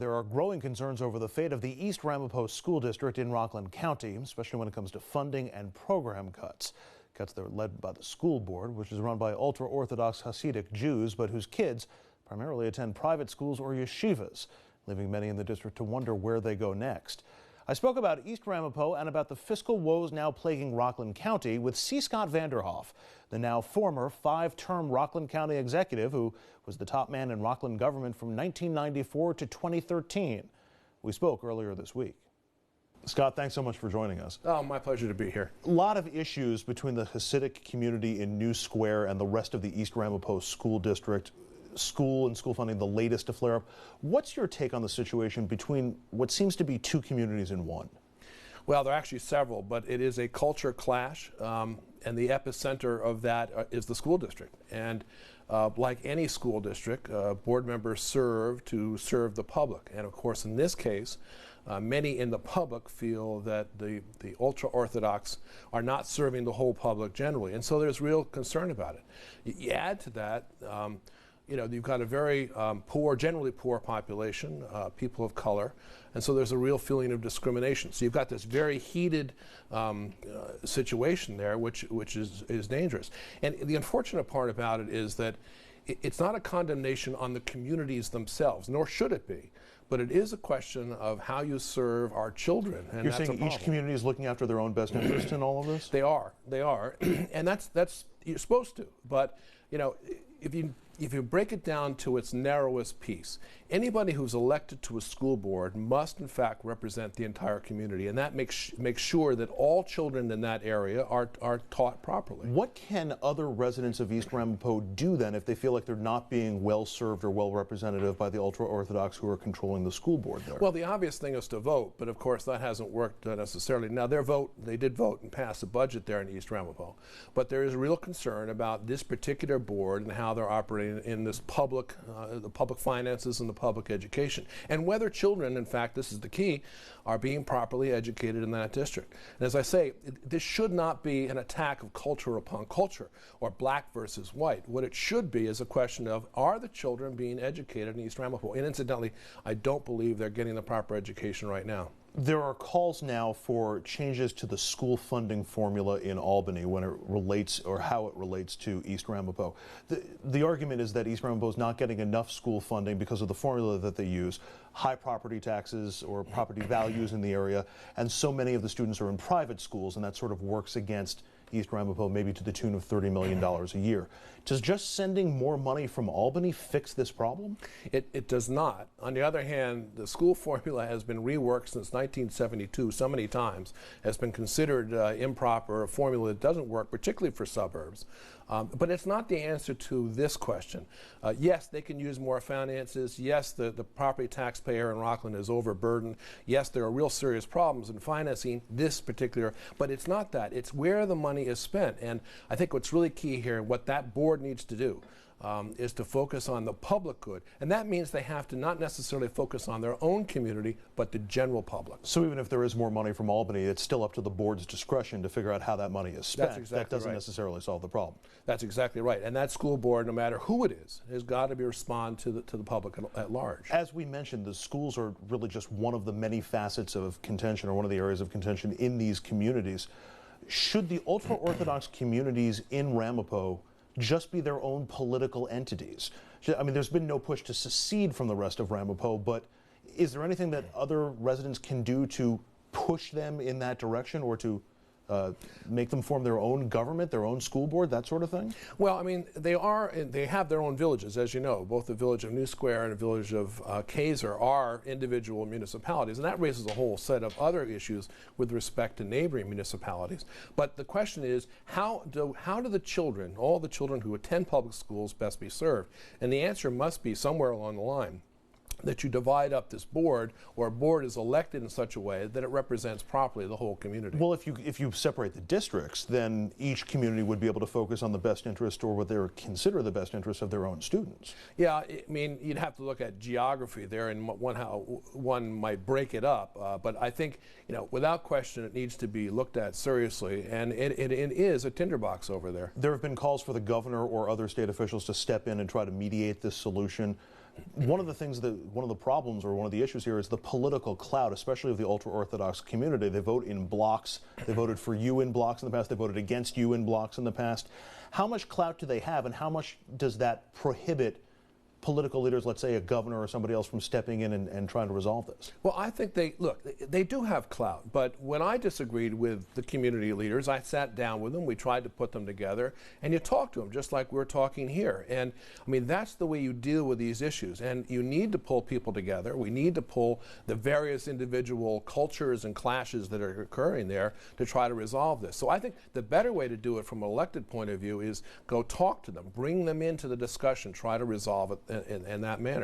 there are growing concerns over the fate of the East Ramapo School District in Rockland County, especially when it comes to funding and program cuts. Cuts that are led by the school board, which is run by ultra-Orthodox Hasidic Jews, but whose kids primarily attend private schools or yeshivas, leaving many in the district to wonder where they go next. I spoke about East Ramapo and about the fiscal woes now plaguing Rockland County with C. Scott Vanderhoff, the now former 5-term Rockland County executive who was the top man in Rockland government from 1994 to 2013. We spoke earlier this week. Scott, thanks so much for joining us. Oh, my pleasure to be here. A lot of issues between the Hasidic community in New Square and the rest of the East Ramapo School District. School and school funding, the latest to flare up. What's your take on the situation between what seems to be two communities in one? Well, there are actually several, but it is a culture clash, and the epicenter of that is the school district. And like any school district, board members serve to serve the public. And of course, in this case, many in the public feel that the ultra-Orthodox are not serving the whole public generally. And so there's real concern about it. You add to that, you've got a very poor, generally poor population, people of color, and so there's a real feeling of discrimination. So you've got this very heated situation there, which is dangerous. And the unfortunate part about it is that it's not a condemnation on the communities themselves, nor should it be, but it is a question of how you serve our children. And you're saying each community is looking after their own best interest in all of this? They are, and that's you're supposed to. But if you break it down to its narrowest piece, anybody who's elected to a school board must in fact represent the entire community, and that makes sure that all children in that area are taught properly. What can other residents of East Ramapo do then if they feel like they're not being well served or well represented by the ultra-Orthodox who are controlling the school board there? Well, the obvious thing is to vote, but of course that hasn't worked necessarily. Now they did vote and pass a budget there in East Ramapo, but there is real concern about this particular board and how they're operating in this public, the public finances and the public education, and whether children, in fact, this is the key, are being properly educated in that district. And as I say, this should not be an attack of culture upon culture or black versus white. What it should be is a question of, are the children being educated in East Ramapo? And incidentally, I don't believe they're getting the proper education right now. There are calls now for changes to the school funding formula in Albany when it relates, or how it relates to East Ramapo. The argument is that East Ramapo is not getting enough school funding because of the formula that they use, high property taxes or property values in the area, and so many of the students are in private schools, and that sort of works against East Ramapo, maybe to the tune of $30 million a year. Does just sending more money from Albany fix this problem? It does not. On the other hand, the school formula has been reworked since 1972 so many times, has been considered improper, a formula that doesn't work, particularly for suburbs. But it's not the answer to this question. Yes, they can use more finances. Yes, the property taxpayer in Rockland is overburdened. Yes, there are real serious problems in financing this particular, but it's not that. It's where the money is spent. And I think what's really key here, what that board needs to do, is to focus on the public good. And that means they have to not necessarily focus on their own community, but the general public. So even if there is more money from Albany, it's still up to the board's discretion to figure out how that money is spent. That's exactly that doesn't right. necessarily solve the problem. That's exactly right. And that school board, no matter who it is, has got to be respond to the public at large. As we mentioned, the schools are really just one of the many facets of contention, or one of the areas of contention in these communities. Should the ultra-Orthodox communities in Ramapo just be their own political entities? I mean, there's been no push to secede from the rest of Ramapo, but is there anything that other residents can do to push them in that direction, or to make them form their own government, their own school board, that sort of thing? Well, I mean, they have their own villages, as you know. Both the village of New Square and the village of Kaiser are individual municipalities, and that raises a whole set of other issues with respect to neighboring municipalities. But the question is, how do the children, all the children who attend public schools, best be served? And the answer must be somewhere along the line that you divide up this board, or a board is elected in such a way that it represents properly the whole community. Well, if you separate the districts, then each community would be able to focus on the best interest, or what they would consider the best interest of their own students. Yeah, I mean, you'd have to look at geography there, and how one might break it up. But I think, without question, it needs to be looked at seriously, and it is a tinderbox over there. There have been calls for the governor or other state officials to step in and try to mediate this solution. One of the things one of the problems or one of the issues here is the political clout, especially of the ultra-Orthodox community. They vote in blocks. They voted for you in blocks in the past. They voted against you in blocks in the past. How much clout do they have, and how much does that prohibit political leaders, let's say a governor or somebody else, from stepping in and trying to resolve this? Well, I think they do have clout, but when I disagreed with the community leaders, I sat down with them, we tried to put them together, and you talk to them just like we're talking here. And I mean, that's the way you deal with these issues, and you need to pull people together. We need to pull the various individual cultures and clashes that are occurring there to try to resolve this. So I think the better way to do it from an elected point of view is go talk to them, bring them into the discussion, try to resolve it in that manner.